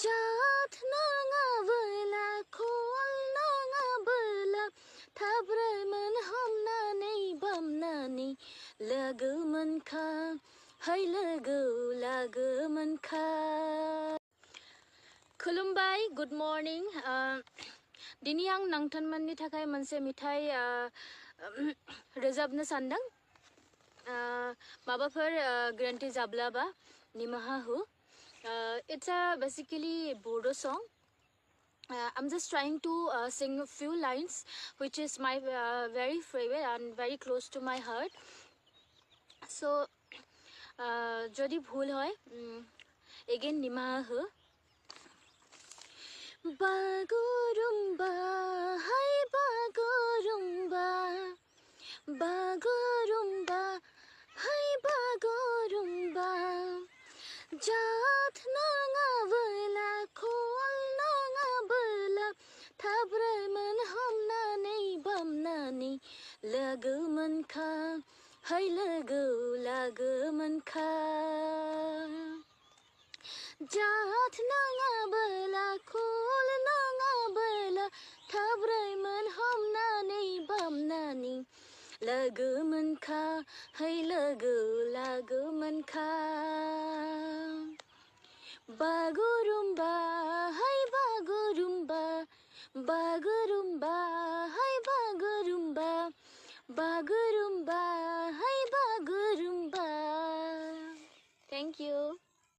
जाथ नङाबोला खल नङाबोला थाब्रायमोन हमनानै बामनानै लोगो मोनखा है लोगो लागो मोनखा। खुलुमबाय, गुड मर्निं। दिनै आं नोंथांमोननि थाखाय मोनसे मेथाइ रोजाबनो सानदों। माबाफोर गोरोन्थि जाब्लाबा निमाहा हो। It's basically Bodo song. I'm just trying to sing a few lines, which is my very favorite and very close to my heart. So, jodi bhul hoy, again nimaha ho. Bagurumba, hai bagurumba, bagurumba, hai bagurumba. जाथ नङाबोला खल नङाबोला थाब्रायमोन हमनानै बामनानै लोगो मोनखा है लोगो लागो मोनखा। जाथ नङाबोला खल नङाबोला थाब्रायमोन हमनानै बामनानै लोगो मोनखा है लोगो लागो मोनखा। बागुरुम्बा है बागुरुम्बा